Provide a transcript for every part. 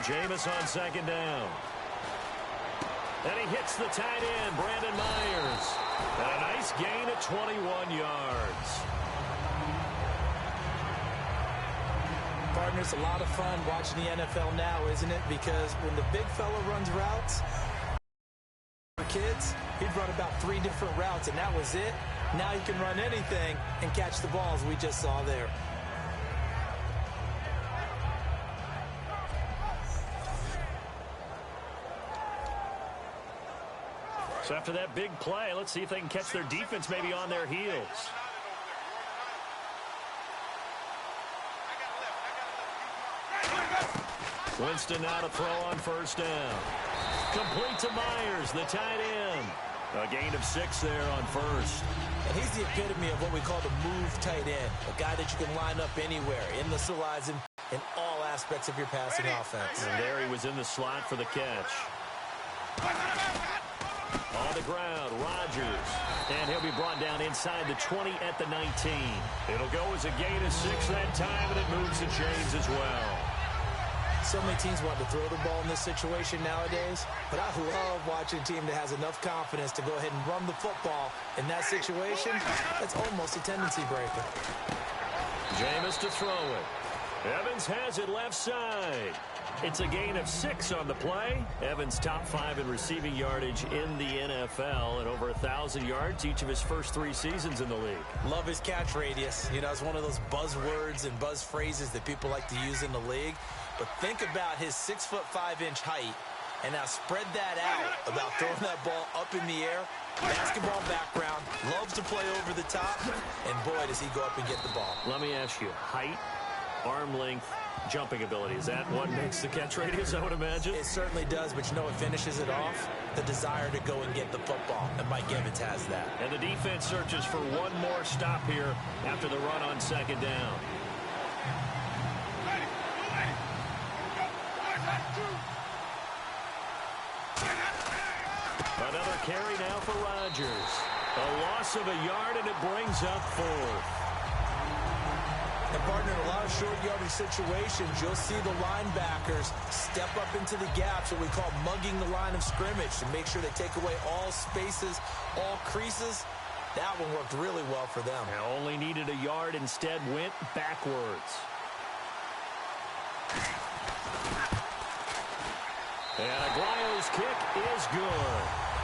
Jameis on second down. And he hits the tight end, Brandon Myers. And a nice gain of 21 yards. Partner, it's a lot of fun watching the NFL now, isn't it? Because when the big fella runs routes, for kids, he'd run about 3 different routes, and that was it. Now he can run anything and catch the balls we just saw there. So after that big play, let's see if they can catch their defense maybe on their heels. Winston now to throw on first down. Complete to Myers, the tight end. A gain of 6 there on first. And he's the epitome of what we call the move tight end, a guy that you can line up anywhere, in the horizon, in all aspects of your passing offense. And there he was in the slot for the catch. On the ground, Rodgers. And he'll be brought down inside the 20 at the 19. It'll go as a gain of 6 that time, and it moves the chains as well. So many teams want to throw the ball in this situation nowadays, but I love watching a team that has enough confidence to go ahead and run the football in that situation. That's almost a tendency breaker. Jameis to throw it. Evans has it left side. It's a gain of 6 on the play. Evans top 5 in receiving yardage in the NFL and over 1,000 yards each of his first 3 seasons in the league. Love his catch radius. You know, it's one of those buzzwords and buzz phrases that people like to use in the league. But think about his 6'5" height, and now spread that out about throwing that ball up in the air. Basketball background, loves to play over the top, and boy, does he go up and get the ball. Let me ask you, height, arm length, jumping ability, is that what makes the catch radius, I would imagine? It certainly does, but you know what finishes it off? The desire to go and get the football, and Mike Evans has that. And the defense searches for one more stop here after the run on second down. Another carry now for Rodgers. A loss of a yard, and it brings up 4th. And partner, in a lot of short yardage situations, you'll see the linebackers step up into the gaps, what we call mugging the line of scrimmage, to make sure they take away all spaces, all creases. That one worked really well for them. And only needed a yard, instead went backwards. And Aguayo's kick is good.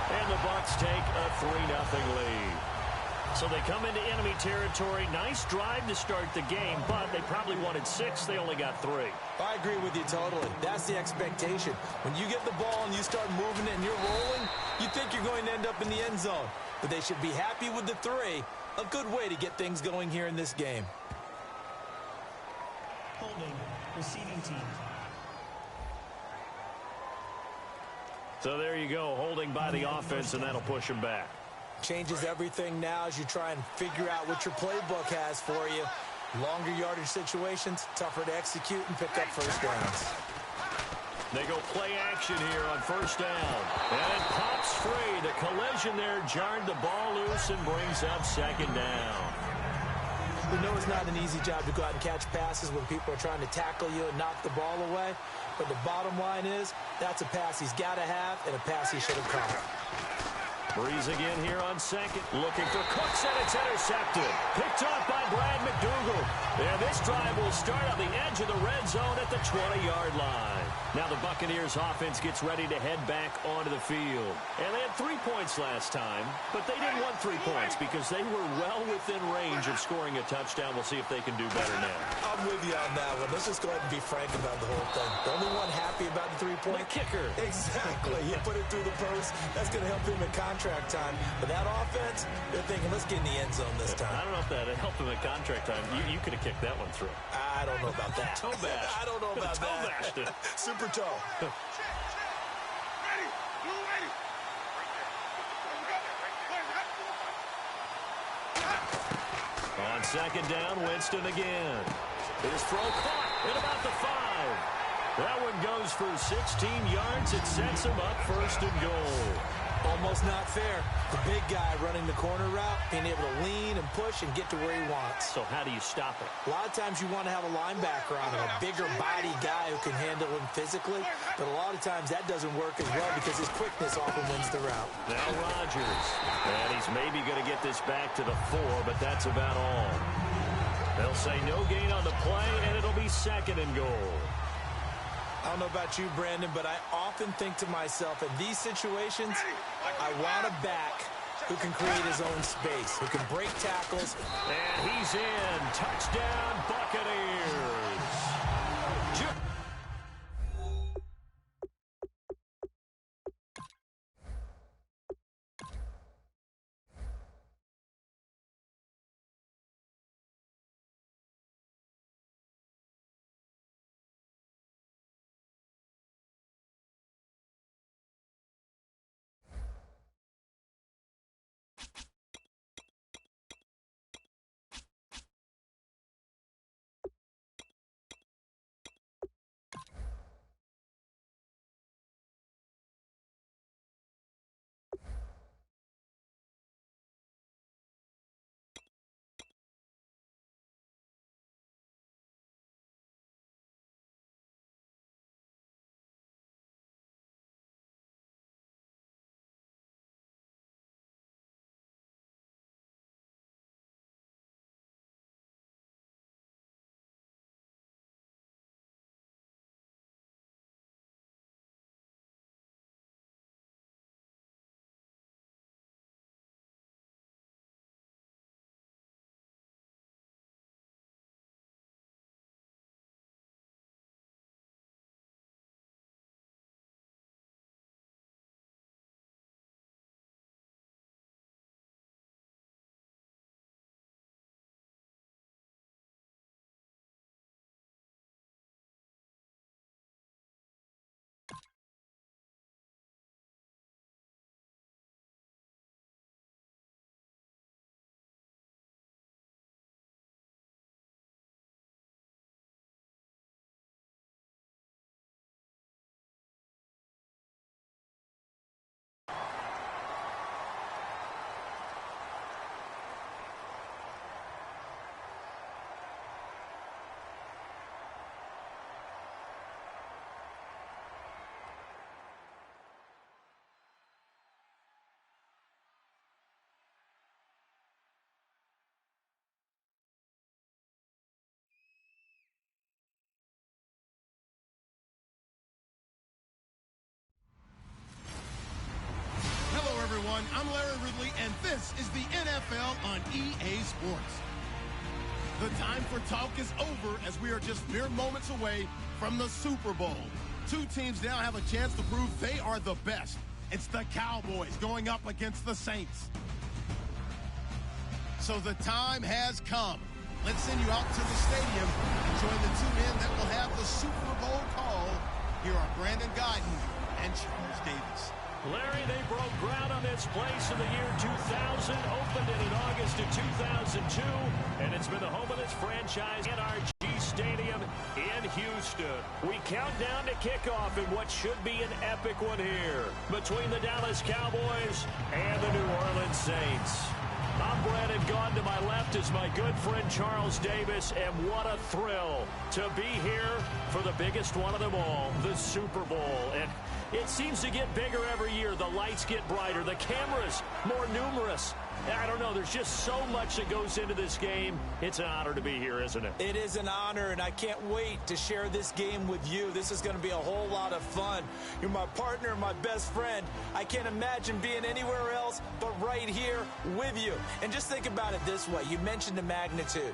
And the Bucs take a 3-0 lead. So they come into enemy territory. Nice drive to start the game, but they probably wanted 6. They only got 3. I agree with you totally. That's the expectation. When you get the ball and you start moving it and you're rolling, you think you're going to end up in the end zone. But they should be happy with the 3. A good way to get things going here in this game. Holding, receiving team. So there you go, holding by the offense, and that'll push him back. Changes everything now as you try and figure out what your playbook has for you. Longer yardage situations, tougher to execute and pick up first downs. They go play action here on first down. And it pops free. The collision there jarred the ball loose and brings up second down. We know it's not an easy job to go out and catch passes when people are trying to tackle you and knock the ball away. But the bottom line is, that's a pass he's got to have and a pass he should have caught. Breeze again here on second. Looking for Cooks, and it's intercepted. Picked off by Brad McDougald. And this drive will start on the edge of the red zone at the 20-yard line. Now the Buccaneers offense gets ready to head back onto the field. And they had 3 points last time, but they didn't want 3 points because they were well within range of scoring a touchdown. We'll see if they can do better now. I'm with you on that one. Let's just go ahead and be frank about the whole thing. The only one happy about the 3-point? The kicker. Exactly. He put it through the post. That's going to help him in contract time. But that offense, they're thinking, let's get in the end zone this time. I don't know if that helped him at contract time. You could have kicked that one through. I don't know about that. Toe bash. I don't know about toe that. Bashed it. Super toe. On second down, Winston again. His throw caught at about the 5. That one goes for 16 yards. It sets him up first and goal. Almost not fair. The big guy running the corner route, being able to lean and push and get to where he wants. So how do you stop it? A lot of times you want to have a linebacker on him, a bigger body guy who can handle him physically, but a lot of times that doesn't work as well because his quickness often wins the route. Now Rodgers, and he's maybe going to get this back to the 4, but that's about all. They'll say no gain on the play, and it'll be 2nd and goal. I don't know about you, Brandon, but I often think to myself, in these situations, I want a back who can create his own space, who can break tackles. And he's in. Touchdown, Buccaneers. Everyone, I'm Larry Ridley, and this is the NFL on EA Sports. The time for talk is over as we are just mere moments away from the Super Bowl. Two teams now have a chance to prove they are the best. It's the Cowboys going up against the Saints. So the time has come. Let's send you out to the stadium and join the two men that will have the Super Bowl call. Here are Brandon Gaudin and Charles Davis. Larry, they broke ground on this place in the year 2000, opened it in August of 2002, and it's been the home of this franchise at NRG Stadium in Houston. We count down to kickoff in what should be an epic one here between the Dallas Cowboys and the New Orleans Saints. I'm Brandon Gaudin. To my left is my good friend Charles Davis, and what a thrill to be here for the biggest one of them all, the Super Bowl. And it seems to get bigger every year. The lights get brighter. The cameras more numerous. I don't know. There's just so much that goes into this game. It's an honor to be here, isn't it? It is an honor, and I can't wait to share this game with you. This is going to be a whole lot of fun. You're my partner, my best friend. I can't imagine being anywhere else but right here with you. And just think about it this way. You mentioned the magnitude.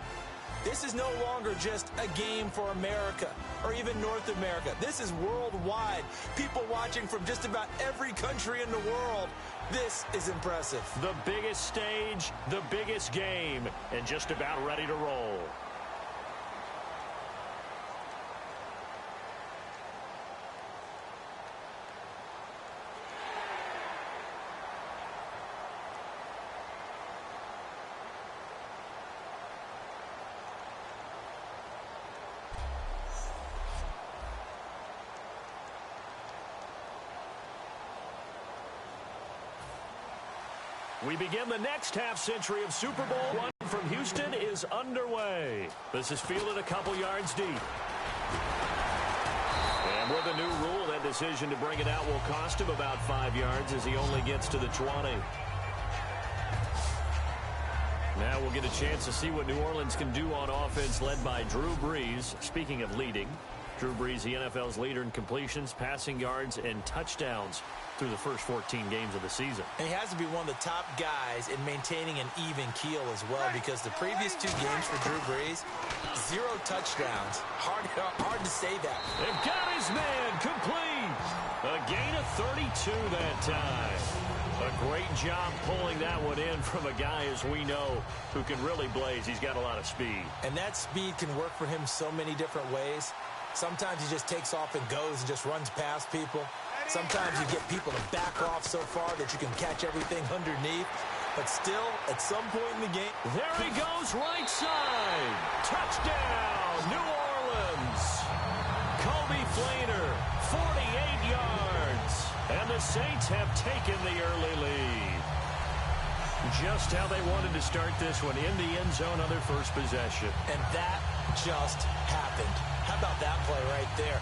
This is no longer just a game for America or even North America. This is worldwide. People watching from just about every country in the world. This is impressive. The biggest stage, the biggest game, and just about ready to roll. We begin the next half-century of Super Bowl. One from Houston is underway. This is fielded a couple yards deep. And with a new rule, that decision to bring it out will cost him about 5 yards as he only gets to the 20. Now we'll get a chance to see what New Orleans can do on offense, led by Drew Brees. Speaking of leading, Drew Brees, the NFL's leader in completions, passing yards, and touchdowns through the first 14 games of the season. He has to be one of the top guys in maintaining an even keel as well, because the previous 2 games for Drew Brees, 0 touchdowns. Hard to say that. And got his man complete. A gain of 32 that time. A great job pulling that one in from a guy, as we know, who can really blaze. He's got a lot of speed. And that speed can work for him so many different ways. Sometimes he just takes off and goes and just runs past people. Sometimes you get people to back off so far that you can catch everything underneath. But still, at some point in the game... There he goes, right side. Touchdown, New Orleans. Kobe Fleener, 48 yards. And the Saints have taken the early lead. Just how they wanted to start this one, in the end zone on their first possession. And that just happened. How about that play right there?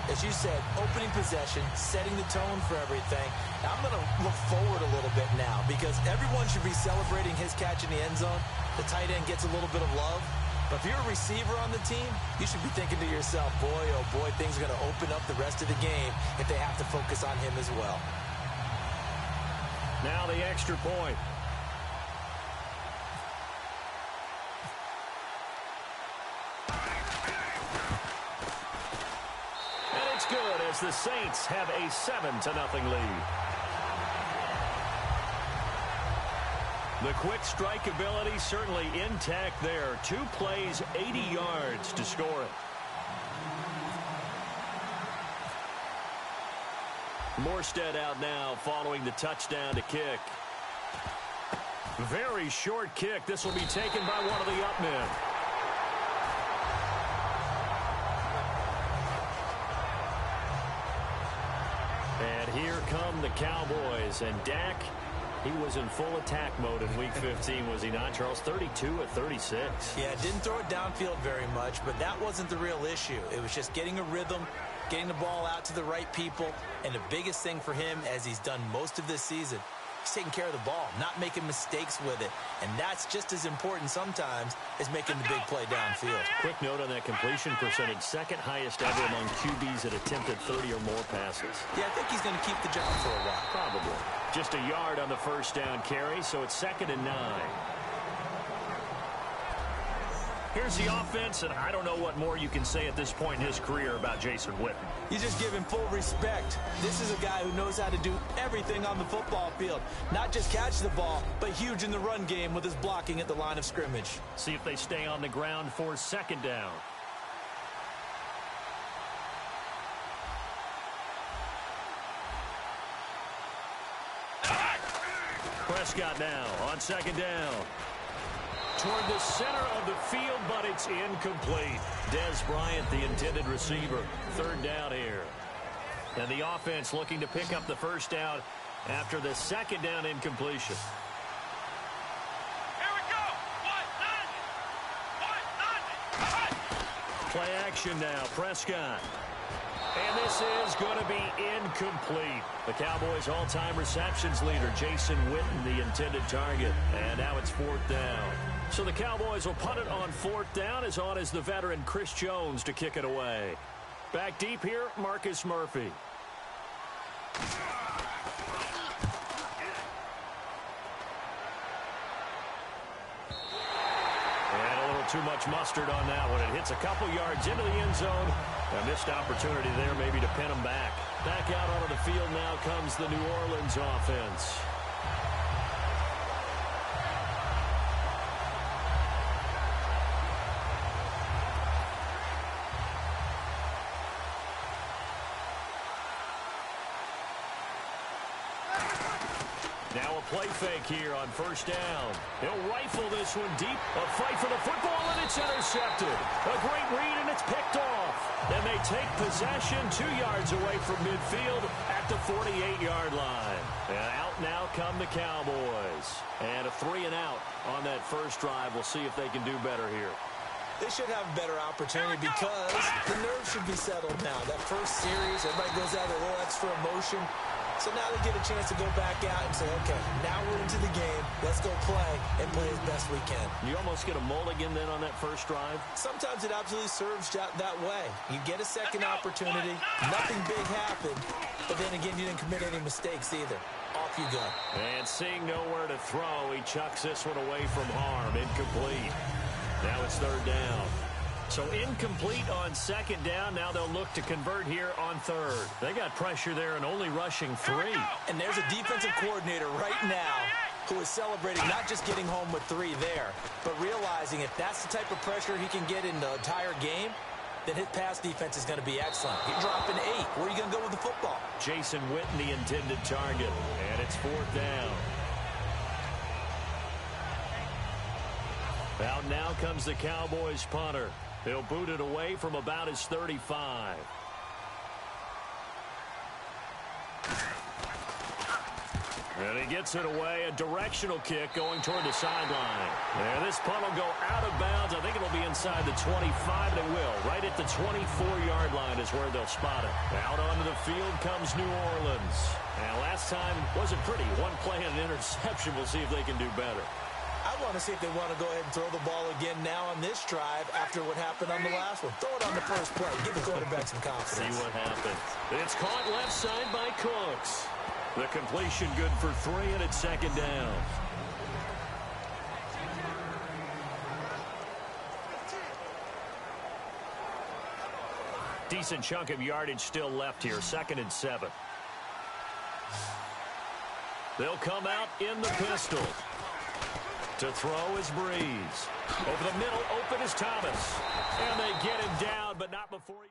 As you said, opening possession, setting the tone for everything. Now, I'm going to look forward a little bit now, because everyone should be celebrating his catch in the end zone. The tight end gets a little bit of love. But if you're a receiver on the team, you should be thinking to yourself, boy, oh boy, things are going to open up the rest of the game if they have to focus on him as well. Now the extra point. Good, as the Saints have a 7-0 lead. The quick strike ability certainly intact there. 2 plays, 80 yards to score it. Morstead out now following the touchdown to kick. Very short kick. This will be taken by one of the up men. And here come the Cowboys. And Dak, he was in full attack mode in Week 15, was he not, Charles? 32 of 36. Yeah, didn't throw it downfield very much, but that wasn't the real issue. It was just getting a rhythm, getting the ball out to the right people. And the biggest thing for him, as he's done most of this season, he's taking care of the ball, not making mistakes with it. And that's just as important sometimes as making the big play downfield. Quick note on that completion percentage. Second highest ever among QBs that attempted 30 or more passes. Yeah, I think he's going to keep the job for a while. Probably. Just a yard on the first down carry, so it's 2nd and 9. Here's the offense, and I don't know what more you can say at this point in his career about Jason Witten. You just give him full respect. This is a guy who knows how to do everything on the football field. Not just catch the ball, but huge in the run game with his blocking at the line of scrimmage. See if they stay on the ground for 2nd down. Prescott now on 2nd down. Toward the center of the field, but it's incomplete. Dez Bryant, the intended receiver. 3rd down here. And the offense looking to pick up the first down after the 2nd down incompletion. Here we go. Play action now. Prescott. And this is going to be incomplete. The Cowboys' all-time receptions leader, Jason Witten, the intended target. And now it's 4th down. So the Cowboys will punt it on 4th down, as on is the veteran Chris Jones to kick it away. Back deep here, Marcus Murphy. And a little too much mustard on that one. It hits a couple yards into the end zone. A missed opportunity there maybe to pin them back. Back out onto the field now comes the New Orleans offense. Now a play fake here on first down. He'll rifle this one deep. A fight for the football, and it's intercepted. A great read, and it's picked off. Then they take possession 2 yards away from midfield at the 48-yard line. And out now come the Cowboys. And a 3-and-out on that first drive. We'll see if they can do better here. They should have a better opportunity because the nerves should be settled now. That first series, everybody goes out with a little extra emotion. So now they get a chance to go back out and say, okay, now we're into the game. Let's go play and play as best we can. You almost get a mulligan then on that first drive? Sometimes it absolutely serves that way. You get a second opportunity. Nothing big happened. But then again, you didn't commit any mistakes either. Off you go. And seeing nowhere to throw, he chucks this one away from harm. Incomplete. Now it's third down. So incomplete on second down. Now they'll look to convert here on third. They got pressure there and only rushing 3. And there's a defensive coordinator right now who is celebrating not just getting home with 3 there, but realizing if that's the type of pressure he can get in the entire game, then his pass defense is going to be excellent. You're dropping 8. Where are you going to go with the football? Jason Witten, the intended target. And it's fourth down. Out now comes the Cowboys punter. He'll boot it away from about his 35. And he gets it away. A directional kick going toward the sideline. And this punt will go out of bounds. I think it'll be inside the 25. They will. Right at the 24-yard line is where they'll spot it. Out onto the field comes New Orleans. And last time wasn't pretty. One play and an interception. We'll see if they can do better. I want to see if they want to go ahead and throw the ball again now on this drive after what happened on the last one. Throw it on the first play. Give the quarterback some confidence. See what happens. It's caught left side by Cooks. The completion good for 3, and it's second down. Decent chunk of yardage still left here. 2nd and 7. They'll come out in the pistol. To throw is Breeze. Over the middle, open is Thomas. And they get him down, but not before he...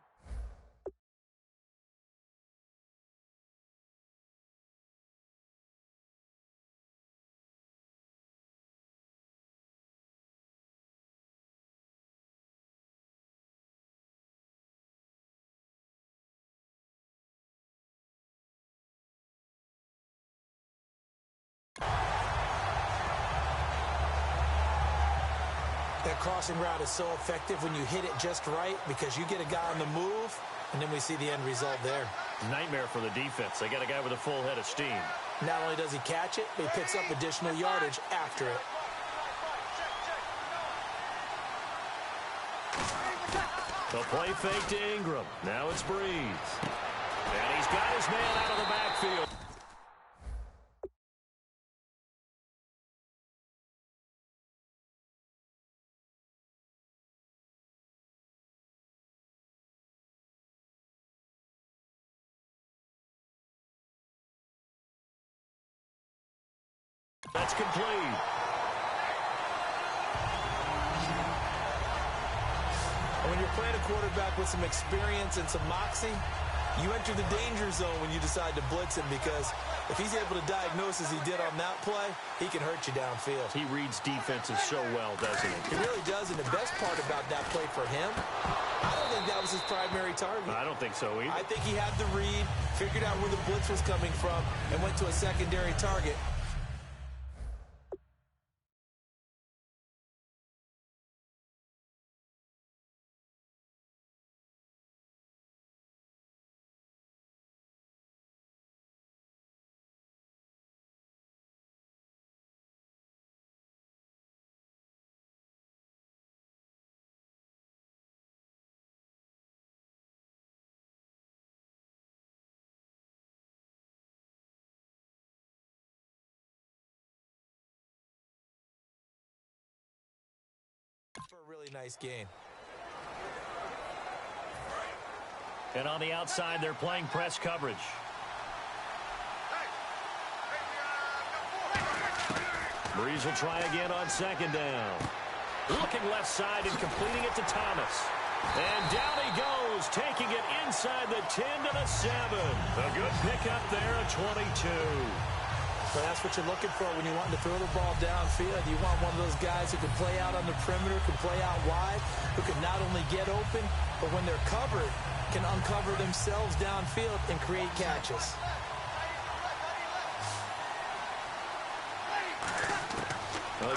That crossing route is so effective when you hit it just right because you get a guy on the move, and then we see the end result there. Nightmare for the defense. They got a guy with a full head of steam. Not only does he catch it, but he picks up additional yardage after it. The play fake to Ingram. Now it's Breeze. And he's got his man out of the backfield. That's complete. When you're playing a quarterback with some experience and some moxie, you enter the danger zone when you decide to blitz him because if he's able to diagnose as he did on that play, he can hurt you downfield. He reads defenses so well, doesn't he? He really does, and the best part about that play for him, I don't think that was his primary target. I don't think so either. I think he had the read, figured out where the blitz was coming from, and went to a secondary target. For a really nice gain. And on the outside, they're playing press coverage. Breeze will try again on second down. Looking left side and completing it to Thomas. And down he goes, taking it inside the 10 to the 7. A good pickup there, a 22. But that's what you're looking for when you want to throw the ball downfield. You want one of those guys who can play out on the perimeter, can play out wide, who can not only get open, but when they're covered, can uncover themselves downfield and create catches.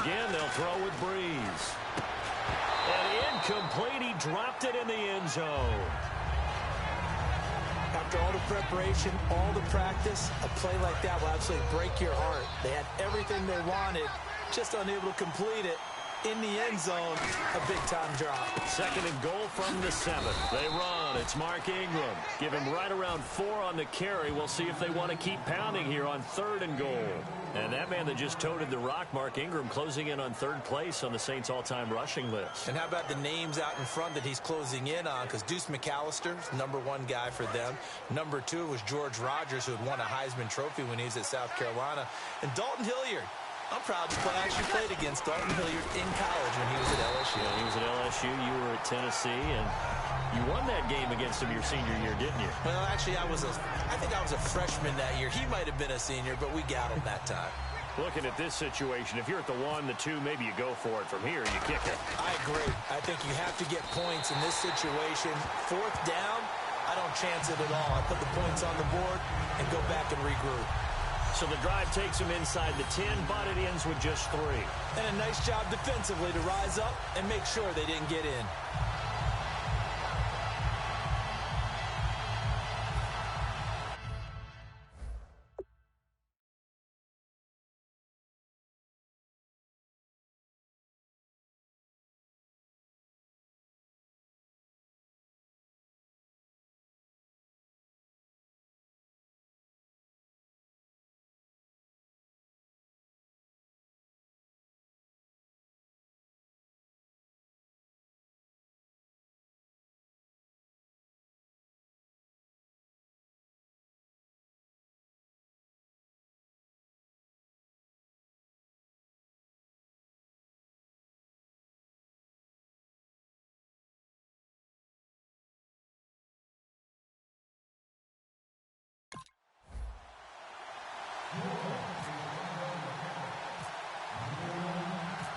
Again, they'll throw with Breeze. And incomplete. He dropped it in the end zone. After all the preparation, all the practice, a play like that will absolutely break your heart. They had everything they wanted, just unable to complete it. In the end zone, a big-time drop. 2nd and goal from the 7. They run. It's Mark Ingram. Give him right around 4 on the carry. We'll see if they want to keep pounding here on 3rd and goal. And that man that just toted the rock, Mark Ingram, closing in on 3rd place on the Saints' all-time rushing list. And how about the names out in front that he's closing in on? Because Deuce McAllister, #1 guy for them. #2 was George Rogers, who had won a Heisman Trophy when he was at South Carolina. And Dalton Hilliard. I'm proud to actually played against Dalton Hilliard in college when he was at LSU. Yeah, he was at LSU. You were at Tennessee, and you won that game against him your senior year, didn't you? Well, actually, I think I was a freshman that year. He might have been a senior, but we got him that time. Looking at this situation, if you're at the 1, the 2, maybe you go for it. From here, you kick it. I agree. I think you have to get points in this situation. 4th down, I don't chance it at all. I put the points on the board and go back and regroup. So the drive takes them inside the 10, but it ends with just 3. And a nice job defensively to rise up and make sure they didn't get in.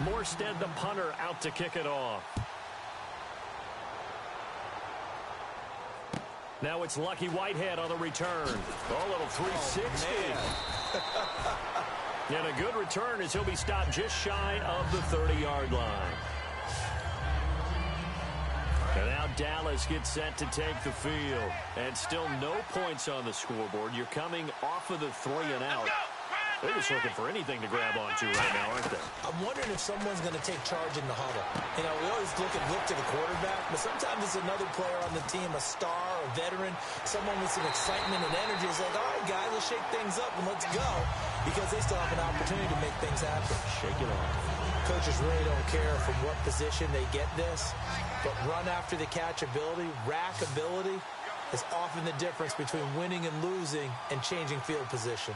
Morstead, the punter, out to kick it off. Now it's Lucky Whitehead on the return. Oh, little 360. And a good return as he'll be stopped just shy of the 30-yard line. And now Dallas gets set to take the field. And still no points on the scoreboard. You're coming off of the 3 and out. They're just looking for anything to grab onto right now, aren't they? I'm wondering if someone's going to take charge in the huddle. You know, we always look to the quarterback, but sometimes it's another player on the team, a star, a veteran, someone with some excitement and energy. It's like, all right, guys, let's shake things up and let's go, because they still have an opportunity to make things happen. Shake it off. Coaches really don't care from what position they get this, but run after the catch ability, rack ability is often the difference between winning and losing and changing field position.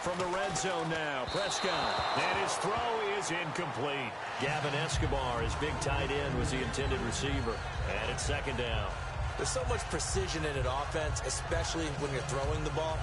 From the red zone now, Prescott. And his throw is incomplete. Gavin Escobar, his big tight end, was the intended receiver. And it's 2nd down. There's so much precision in an offense, especially when you're throwing the ball.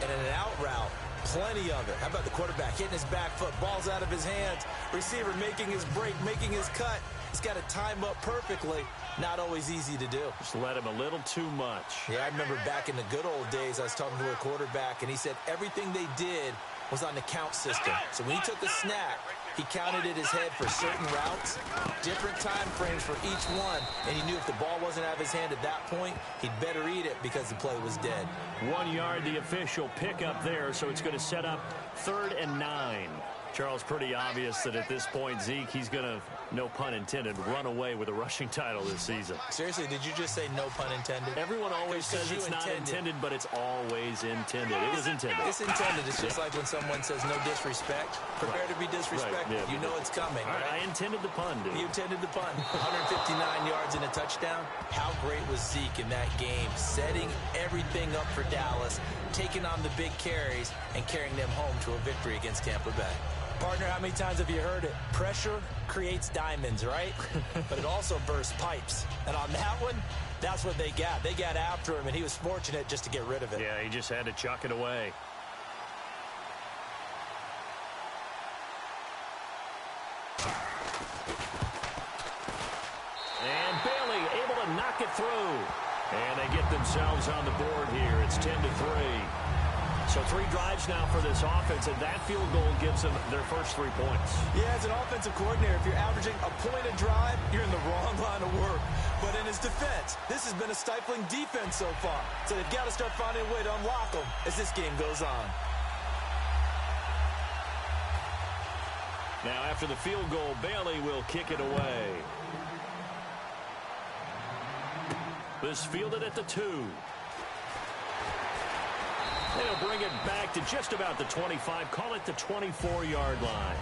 And in an out route, plenty of it. How about the quarterback hitting his back foot, ball's out of his hands, receiver making his break, making his cut. He's got to time up perfectly. Not always easy to do. Just let him a little too much. Yeah, I remember back in the good old days, I was talking to a quarterback, and he said everything they did was on the count system. So when he took a snap, he counted in his head for certain routes, different time frames for each one, and he knew if the ball wasn't out of his hand at that point, he'd better eat it because the play was dead. 1 yard, the official pickup there, so it's going to set up 3rd and 9. Charles, pretty obvious that at this point, Zeke, he's going to, no pun intended, run away with a rushing title this season. Seriously, did you just say no pun intended? Everyone always says it's not intended, but it's always intended. It was intended. It's intended. It's just like when someone says no disrespect. Prepare to be disrespected. Right. Yeah. You know it's coming. Right? I intended the pun, dude. You intended the pun. 159 yards and a touchdown. How great was Zeke in that game? Setting everything up for Dallas, taking on the big carries, and carrying them home to a victory against Tampa Bay. Partner, how many times have you heard it? Pressure creates diamonds, right? But it also bursts pipes. And on that one, that's what they got. They got after him, and he was fortunate just to get rid of it. Yeah, he just had to chuck it away. through. And they get themselves on the board here. It's 10-3. So 3 drives now for this offense, and that field goal gives them their first 3 points. Yeah, as an offensive coordinator, if you're averaging a point a drive, you're in the wrong line of work. But in his defense, this has been a stifling defense so far. So they've got to start finding a way to unlock them as this game goes on. Now, after the field goal, Bailey will kick it away. This fielded at the 2. They'll bring it back to just about the 25. Call it the 24-yard line.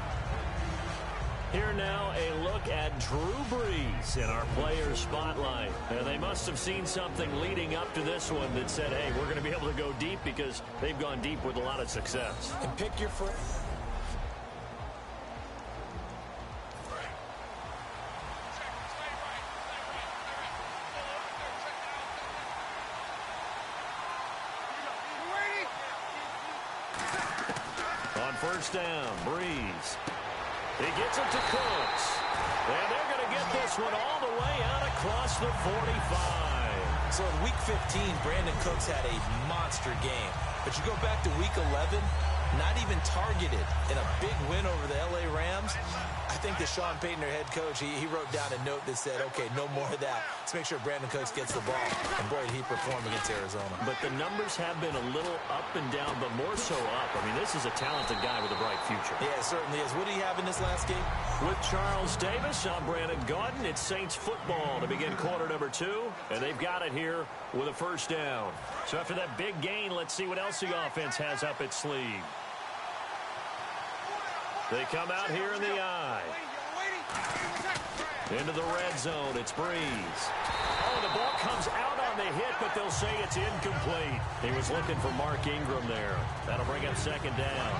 Here now, a look at Drew Brees in our player spotlight. And they must have seen something leading up to this one that said, hey, we're going to be able to go deep, because they've gone deep with a lot of success. And pick your friend. First down, Brees. He gets it to Cooks. And they're going to get this one all the way out across the 45. So in Week 15, Brandon Cooks had a monster game. But you go back to Week 11, not even targeted in a big win over the L.A. Rams. I think that Sean Payton, their head coach, he wrote down a note that said, okay, no more of that. Let's make sure Brandon Cooks gets the ball. And boy, did he perform against Arizona. But the numbers have been a little up and down, but more so up. I mean, this is a talented guy with a bright future. Yeah, it certainly is. What do you have in this last game? With Charles Davis, I'm Brandon Gaudin. It's Saints football to begin quarter number 2. And they've got it here with a first down. So after that big gain, let's see what else the offense has up its sleeve. They come out here in the eye. Into the red zone, it's Brees. Oh, the ball comes out on the hit, but they'll say it's incomplete. He was looking for Mark Ingram there. That'll bring up second down.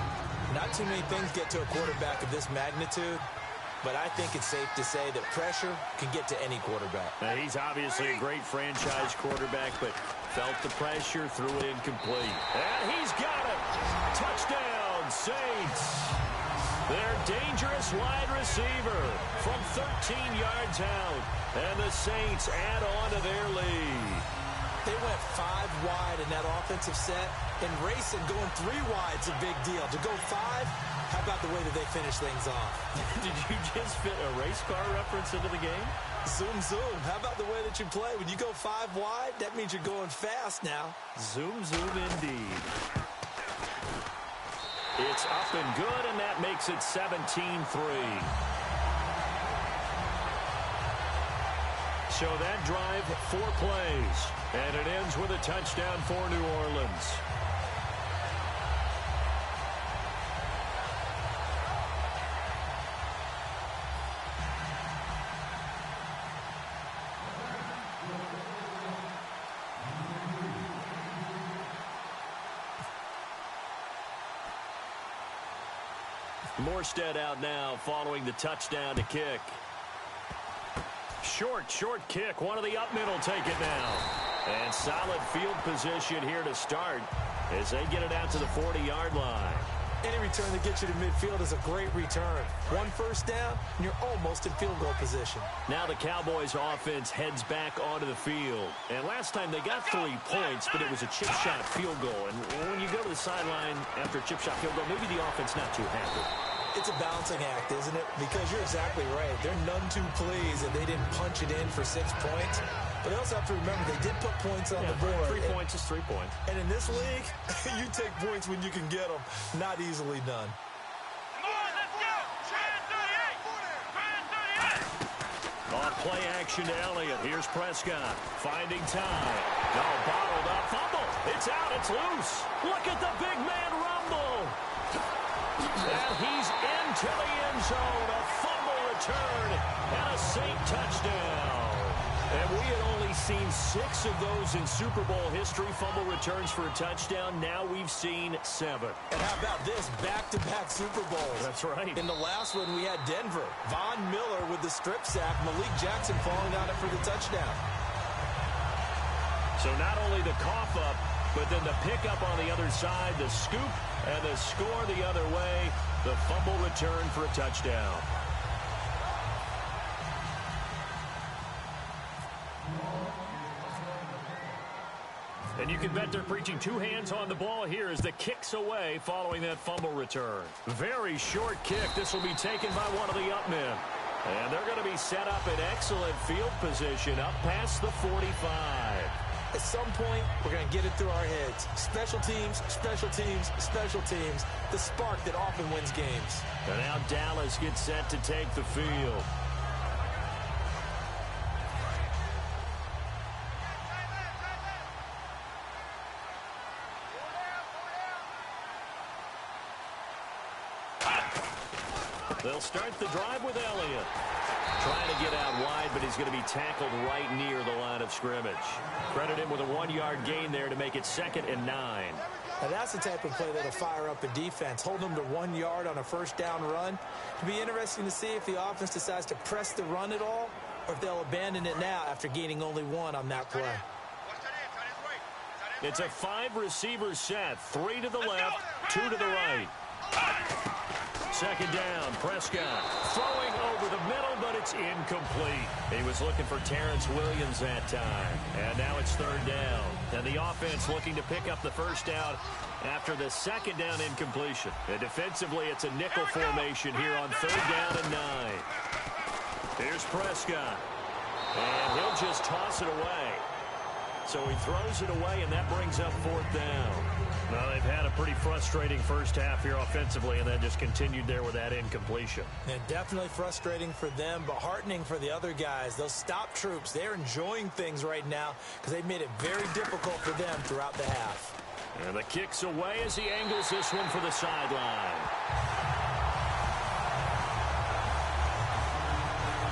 Not too many things get to a quarterback of this magnitude, but I think it's safe to say that pressure can get to any quarterback. Now, he's obviously a great franchise quarterback, but felt the pressure, threw it incomplete. And he's got it. Touchdown, Saints. Their dangerous wide receiver from 13 yards out. And the Saints add on to their lead. They went 5 wide in that offensive set. And racing, going 3 wide's a big deal. To go 5, how about the way that they finish things off? Did you just fit a race car reference into the game? Zoom, zoom. How about the way that you play? When you go 5 wide, that means you're going fast now. Zoom, zoom indeed. It's up and good, and that makes it 17-3. So that drive, 4 plays, and it ends with a touchdown for New Orleans. Morstead out now following the touchdown to kick. Short kick. One of the up middle take it now. And solid field position here to start as they get it out to the 40-yard line. Any return that gets you to midfield is a great return. 1 first down, and you're almost in field goal position. Now the Cowboys offense heads back onto the field. And last time they got 3 points, but it was a chip shot field goal. And when you go to the sideline after a chip shot field goal, maybe the offense not too happy. It's a balancing act, isn't it? Because you're exactly right. They're none too pleased that they didn't punch it in for 6 points. But they also have to remember they did put points on the board. 3 points is 3 points. And in this league, you take points when you can get them. Not easily done. On play action to Elliott. Here's Prescott finding time. No, bottled up. Fumble. It's out. It's loose. Look at the big man rumble. And he's into the end zone. A fumble return and a Saint touchdown. And we had only seen 6 of those in Super Bowl history, fumble returns for a touchdown. Now we've seen 7. And how about this? Back-to-back Super Bowls. That's right. In the last one, we had Denver. Von Miller with the strip sack. Malik Jackson falling on it for the touchdown. So not only the cough up, but then the pickup on the other side, the scoop, and the score the other way. The fumble return for a touchdown. you can bet they're preaching two hands on the ball here as the kick's away following that fumble return. Very short kick. This will be taken by one of the up men. And they're going to be set up in excellent field position up past the 45. At some point, we're going to get it through our heads. Special teams, special teams, special teams. The spark that often wins games. And now Dallas gets set to take the field. They'll start the drive with Elliott. Trying to get out wide, but he's going to be tackled right near the line of scrimmage. Credit him with a 1-yard gain there to make it 2nd and 9. Now that's the type of play that'll fire up a defense. Hold them to 1 yard on a first down run. It'll be interesting to see if the offense decides to press the run at all or if they'll abandon it now after gaining only 1 on that play. It's a 5-receiver set. 3 to the left, 2 to the right. 2nd down, Prescott throwing over the middle, but it's incomplete. He was looking for Terrence Williams that time. And now it's 3rd down. And the offense looking to pick up the first down after the 2nd down incompletion. And defensively, it's a nickel formation here on 3rd down and 9. Here's Prescott. And he'll just toss it away. So he throws it away, and that brings up 4th down. Well, they've had a pretty frustrating first half here offensively, and then just continued there with that incompletion. And definitely frustrating for them, but heartening for the other guys. Those stop troops, they're enjoying things right now because they've made it very difficult for them throughout the half. And the kick's away as he angles this one for the sideline.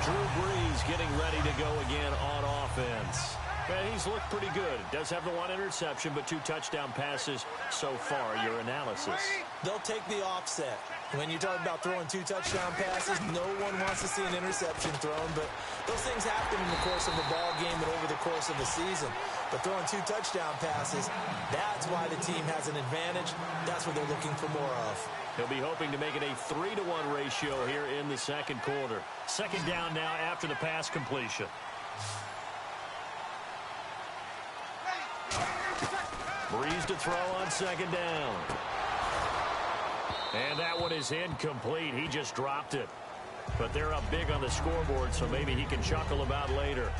Drew Brees getting ready to go again on offense. And he's looked pretty good. Does have the 1 interception, but 2 touchdown passes so far. Your analysis? They'll take the offset. When you talk about throwing 2 touchdown passes, no one wants to see an interception thrown, but those things happen in the course of the ball game and over the course of the season. But throwing 2 touchdown passes, that's why the team has an advantage. That's what they're looking for more of. He'll be hoping to make it a 3-to-1 ratio here in the 2nd quarter. 2nd down now after the pass completion. Brees to throw on 2nd down. And that one is incomplete. He just dropped it. But they're up big on the scoreboard, so maybe he can chuckle about later.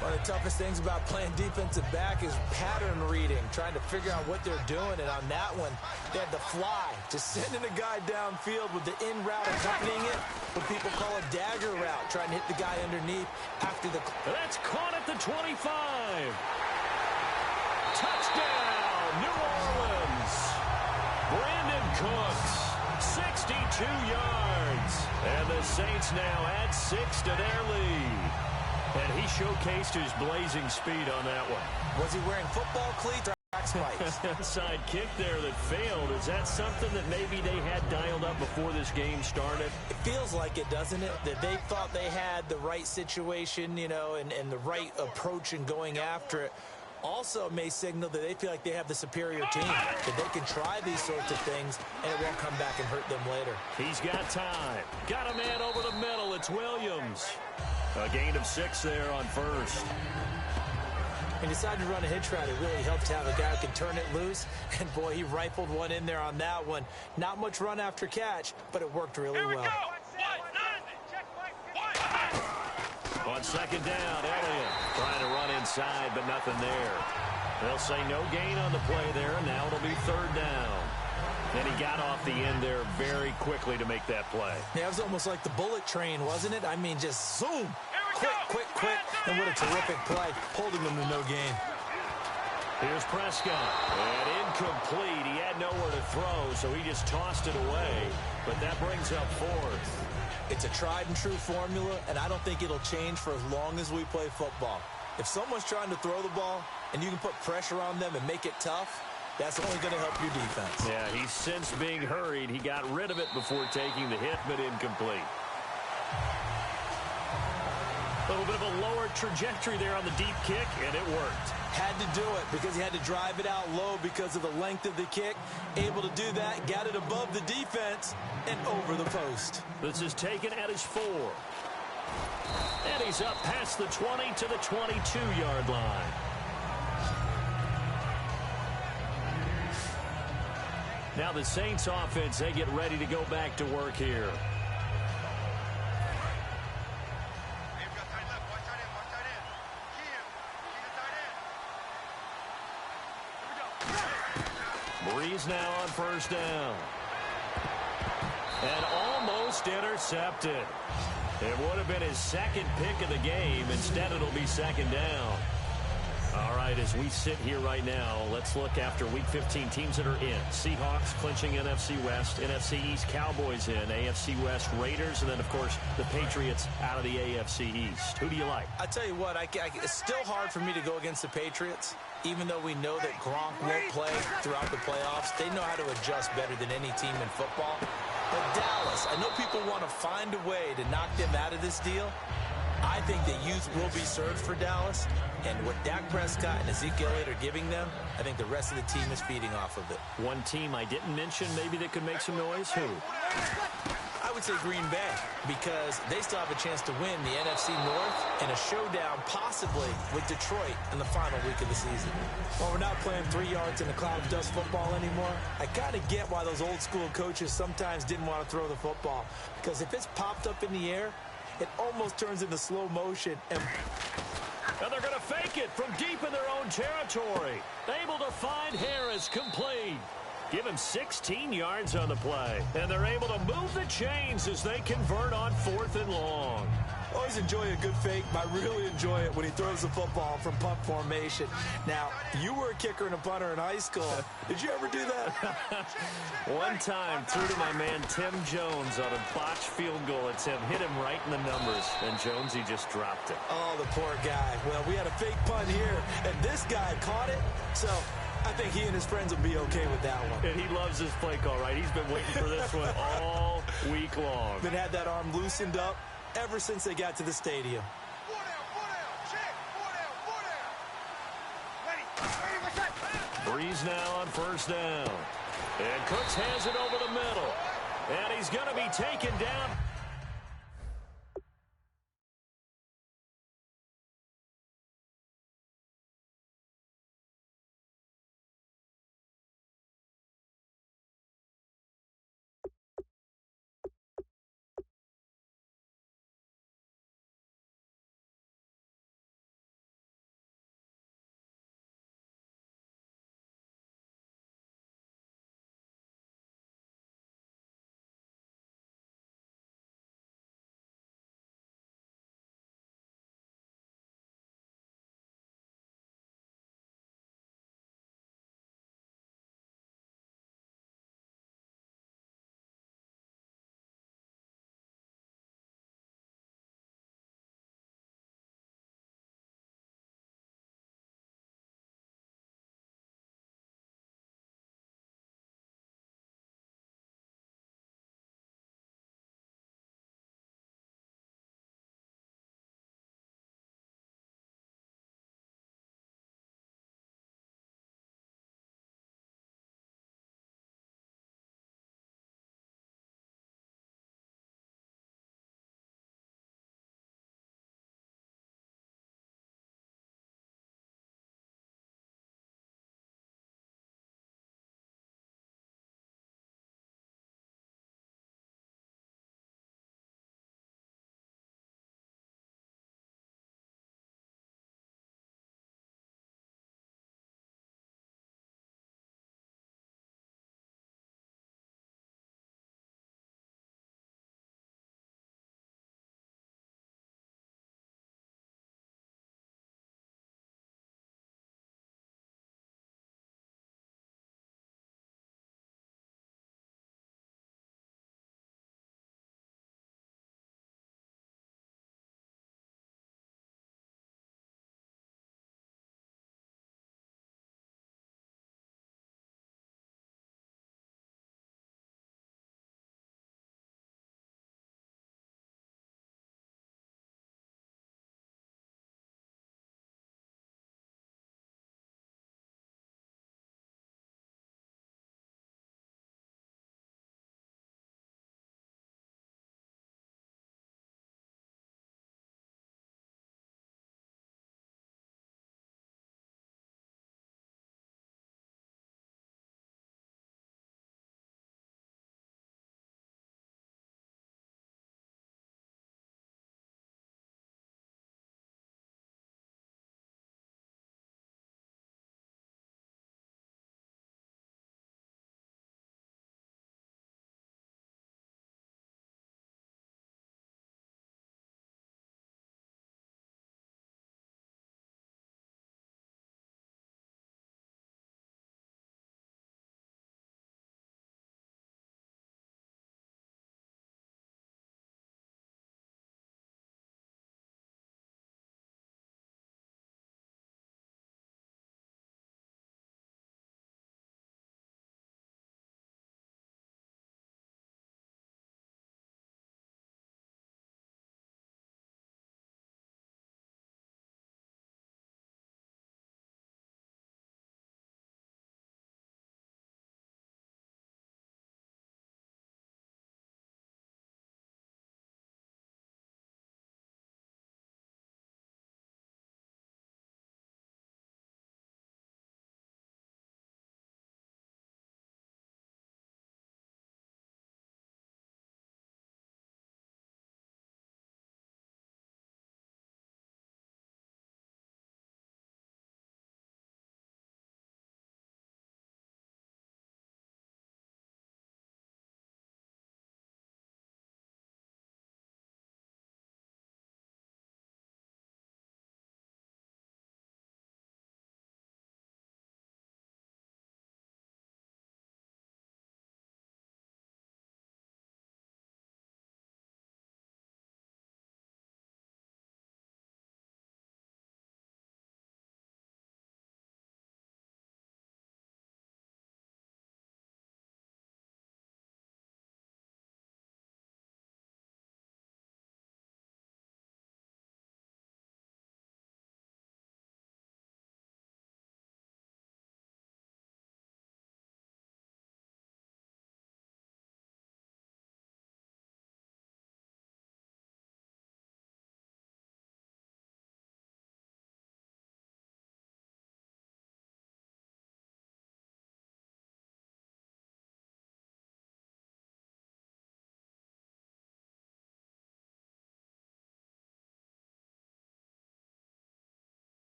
One of the toughest things about playing defensive back is pattern reading, trying to figure out what they're doing. And on that one, they had the fly, just sending a guy downfield with the in route accompanying it, what people call a dagger route, trying to hit the guy underneath after the... That's caught at the 25. Touchdown, New Orleans. Brandon Cooks, 62 yards. And the Saints now add 6 to their lead. And he showcased his blazing speed on that one. Was he wearing football cleats or track spikes? Outside kick there that failed. Is that something that maybe they had dialed up before this game started? It feels like it, doesn't it? That they thought they had the right situation, you know, and the right approach in going after it. Also may signal that they feel like they have the superior team, that they can try these sorts of things, and it won't come back and hurt them later. He's got time. Got a man over the middle. It's Williams. A gain of 6 there on 1st. He decided to run a hitch route. It really helps to have a guy who can turn it loose. And, boy, he rifled one in there on that one. Not much run after catch, but it worked really well. On 2nd down, Elliott trying to run inside, but nothing there. They'll say no gain on the play there, and now it'll be 3rd down. And he got off the end there very quickly to make that play. Yeah, it was almost like the bullet train, wasn't it? I mean, just zoom. Quick. And what a terrific play, holding them to no gain. Here's Prescott. And incomplete. He had nowhere to throw, so he just tossed it away. But that brings up 4th. It's a tried-and-true formula, and I don't think it'll change for as long as we play football. If someone's trying to throw the ball and you can put pressure on them and make it tough, that's only going to help your defense. Yeah, he's since being hurried. He got rid of it before taking the hit, but incomplete. A little bit of a lower trajectory there on the deep kick, and it worked. Had to do it because he had to drive it out low because of the length of the kick. Able to do that, got it above the defense and over the post. This is taken at his 4. And he's up past the 20 to the 22-yard line. Now the Saints offense, they get ready to go back to work here. Breeze now on first down. And almost intercepted. It would have been his second pick of the game. Instead, it'll be second down. All right, as we sit here right now, let's look after Week 15 teams that are in. Seahawks clinching NFC West, NFC East Cowboys in, AFC West Raiders, and then, of course, the Patriots out of the AFC East. Who do you like? I tell you what, it's still hard for me to go against the Patriots, even though we know that Gronk won't play throughout the playoffs. They know how to adjust better than any team in football. But Dallas, I know people want to find a way to knock them out of this deal. I think the youth will be served for Dallas, and what Dak Prescott and Ezekiel Elliott are giving them, I think the rest of the team is feeding off of it. One team I didn't mention maybe that could make some noise. Who? I would say Green Bay, because they still have a chance to win the NFC North in a showdown possibly with Detroit in the final week of the season. While we're not playing 3 yards in the cloud of dust football anymore, I kind of get why those old school coaches sometimes didn't want to throw the football, because if it's popped up in the air, it almost turns into slow motion. And they're going to fake it from deep in their own territory. Able to find Harris complete. Give him 16 yards on the play. And they're able to move the chains as they convert on 4th and long. Always enjoy a good fake, but I really enjoy it when he throws the football from punt formation. Now, you were a kicker and a punter in high school. Did you ever do that? One time, threw to my man Tim Jones on a botched field goal. It's him, hit him right in the numbers. And Jones, he just dropped it. Oh, the poor guy. Well, we had a fake punt here, and this guy caught it. So I think he and his friends will be okay with that one. And he loves his play call, right? He's been waiting for this one all week long. Been had that arm loosened up ever since they got to the stadium. Breeze now on first down. And Cooks has it over the middle. And he's going to be taken down.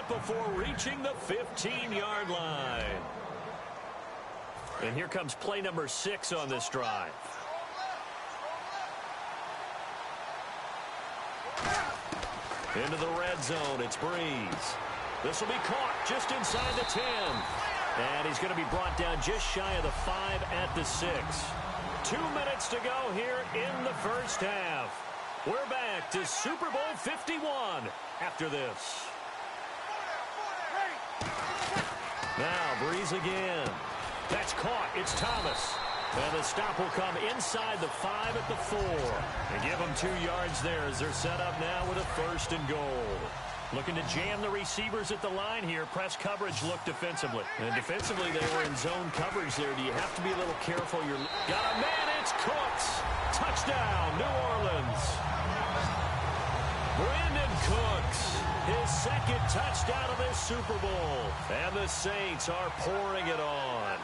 before reaching the 15-yard line. And here comes play number 6 on this drive. Into the red zone, it's Breeze. This will be caught just inside the 10. And he's going to be brought down just shy of the 5 at the 6. 2 minutes to go here in the first half. We're back to Super Bowl 51 after this. Now Breeze again. That's caught. It's Thomas. And the stop will come inside the 5 at the 4. And give them 2 yards there as they're set up now with a 1st and goal. Looking to jam the receivers at the line here. Press coverage look defensively. And defensively, they were in zone coverage there. Do you have to be a little careful? You're got a man. It's Cooks. Touchdown, New Orleans. Brandon Cooks, his 2nd touchdown of this Super Bowl. And the Saints are pouring it on.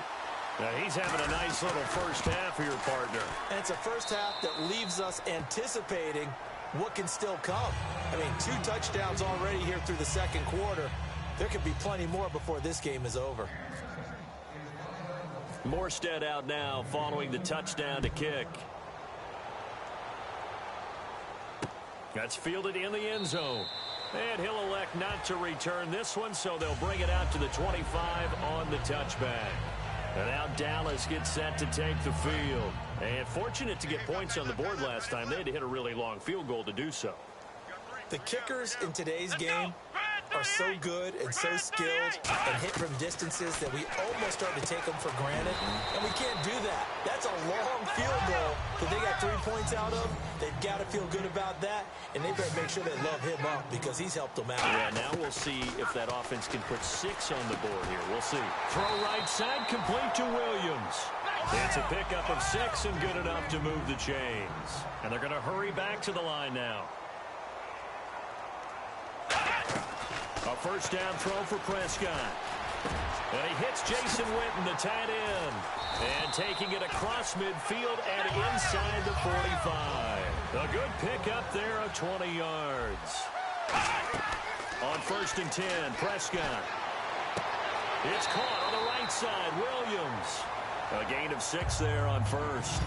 Now, he's having a nice little first half for your partner. And it's a first half that leaves us anticipating what can still come. I mean, 2 touchdowns already here through the 2nd quarter. There could be plenty more before this game is over. Morstead out now following the touchdown to kick. That's fielded in the end zone. And he'll elect not to return this one, so they'll bring it out to the 25 on the touchback. And now Dallas gets set to take the field. And fortunate to get points on the board last time. They had to hit a really long field goal to do so. The kickers in today's game are so good and so skilled and hit from distances that we almost start to take them for granted. And we can't do that. That's a long field goal that they got 3 points out of. They've got to feel good about that. And they better make sure they love him up because he's helped them out. Yeah, now we'll see if that offense can put 6 on the board here. We'll see. Throw right side, complete to Williams. It's a pickup of 6 and good enough to move the chains. And they're going to hurry back to the line now. A first down throw for Prescott. And he hits Jason Witten, the tight end. And taking it across midfield and inside the 45. A good pickup there of 20 yards. On 1st and 10, Prescott. It's caught on the right side, Williams. A gain of 6 there on 1st.